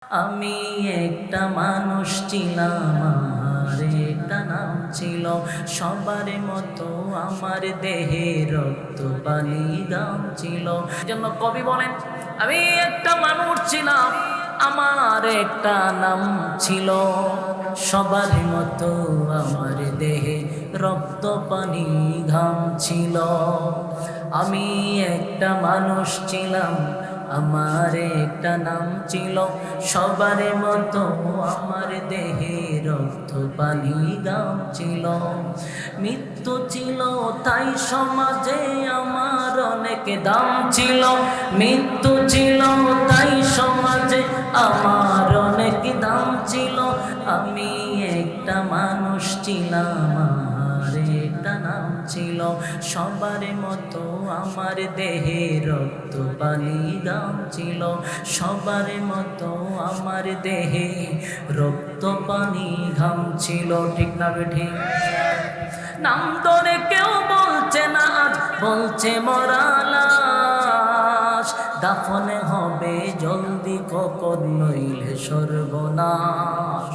আমি একটা মানুষ ছিলাম, আমার একটা নাম ছিল। সবার মতো আমার দেহে রক্ত পানি দাম ছিল। জন্য কবি বলেন, আমি একটা মানুষ ছিলাম, আমার একটা নাম ছিল। সবার মতো আমার দেহে রক্ত পানি ঘাম ছিল। আমি একটা মানুষ ছিলাম, আমার একটা নাম ছিল। সবার মতো আমার দেহে রক্ত পানি গাম ছিল। মৃত্যু ছিল তাই সমাজে আমার অনেক দাম ছিল। মৃত্যু ছিল তাই সমাজে আমার অনেক দাম ছিল। আমি একটা মানুষ ছিলাম, আমার একটা নাম ছিল। সবার মতো আমার দেহে রক্ত পানি দাম ছিল। সবার মতো আমার দেহে রক্ত পানি ঘাম ছিল। ঠিক না বেঠিক? নাম ধরে কেউ বলছে না আজ, বলছে মরা লাশ। দাফনে হবে জলদি কখন, নইলে সর্বনাশ।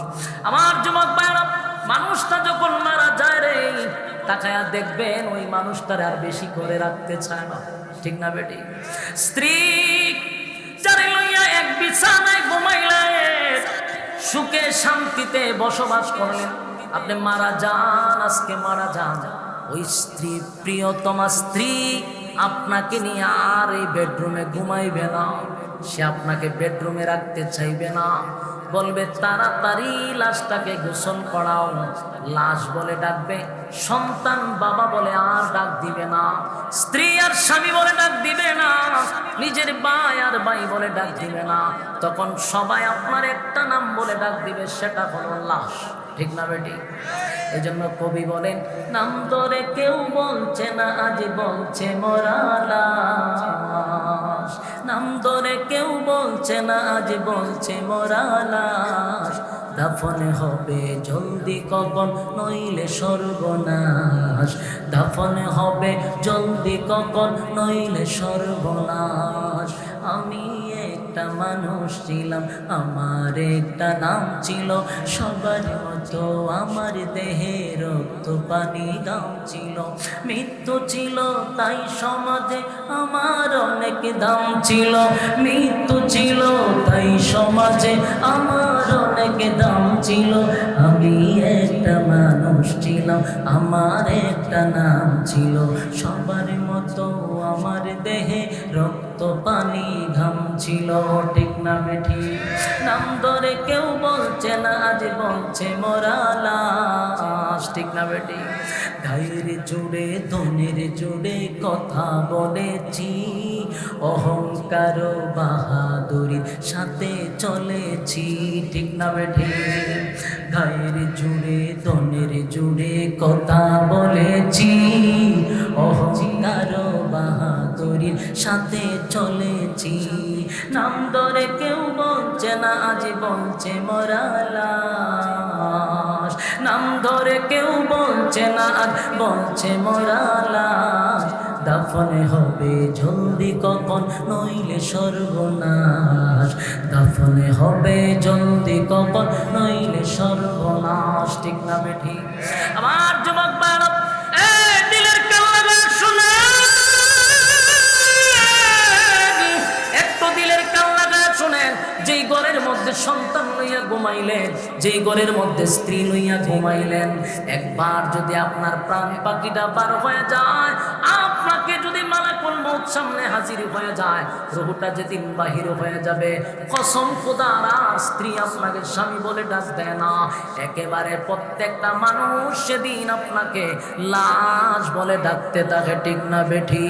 আমার যুবক ভাইরা, মানুষটা যখন মারা যায় রে, তাকায়া দেখবেন ওই মানুষটার আর বেশি করে রাখতে চায় না। ঠিক না বেটি? স্ত্রী যারে লইয়া এক বিছানায় ঘুমাইলেন, সুখে শান্তিতে বসবাস করলেন, আপনি মারা যান, আজকে মারা যান, ওই স্ত্রী, প্রিয়তমা স্ত্রী আপনাকে নিয়ে আর এই বেডরুমে ঘুমাইবে না। সে আপনাকে বেডরুমে রাখতে চাইবে না, বলবে তাড়াতাড়ি লাশটাকে গোসল করাও। লাশ বলে ডাকবে, সন্তান বাবা বলে আর ডাক দিবে না। স্ত্রী আর স্বামী বলে ডাক দিবে না, নিজের ভাই আর ভাই বলে ডাক দিবে না। তখন সবাই আপনার একটা নাম বলে ডাক দিবে, সেটা হলো লাশ। ঠিক না বেটি? এই জন্য কবি বলেন, নাম ধরে কেউ বলছে না আজ, বলছে মরা লাশ। নাম ধরে কেউ বলছে না আজ, বলছে মরা লাশ। দাফনে হবে জলদি কখন, নইলে সর্বনাশ। দাফনে হবে জলদি কখন, নইলে সর্বনাশ। আমি একটা মানুষ ছিলাম, আমার একটা নাম ছিল। সবার মতো আমার দেহে রক্ত পানি দাম ছিল। মৃত্যু ছিল তাই সমাজে আমার অনেক দাম ছিল। মৃত্যু ছিল তাই সমাজে আমার অনেক দাম ছিল। আমি একটা মানুষ ছিলাম, আমার একটা নাম ছিল। সবার মতো আমার দেহে রক্ত পানি ঘাম ছিল। ঠিক না বেঠি? নাম ধরে কেউ বলছে না আজ, বলছে মরা লাশ। ঠিক না বেটি? গায়ের জোরে ধনের জোরে কথা বলেছি, অহংকার বাহাদুরির সাথে চলেছি। ঠিক না বেঠি? গায়ের জোরে ধনের জোরে কথা বলেছি, অহংকার বাহাদুরির সাথে চলেছি। নাম ধরে কেউ বলছে না আজ, বলছে মরা লাশ। নাম ধরে কেউ বলছে না আজ, বলছে মরা লাশ। দাফনে হবে জলদি কখন, নইলে সর্বনাশ। দাফনে হবে জলদি কখন, নইলে সর্বনাশ। ঠিক না বেঠি? আমার যুবক ভাইরা, দিলের কান লাগায় শুনে, একটু দিলের কান লাগায় শুনেন। যেই ঘরের মধ্যে সন্তান লইয়া ঘুমাইলেন, যেই ঘরের মধ্যে স্ত্রী লইয়া ঘুমাইলেন, একবার যদি আপনার প্রাণ পাখিটা পার হয়ে যায়, আপনাকে যদি মালাকুল মউত সামনে হাজির হয়ে যায়, রূহটা যেদিন বাহির হয়ে যাবে, কসম খোদার, আর স্ত্রী আপনাকে স্বামী বলে ডাক দেয় না। একেবারে প্রত্যেকটা মানুষ সেদিন আপনাকে লাশ বলে ডাকতে থাকে। ঠিক না বেঠি?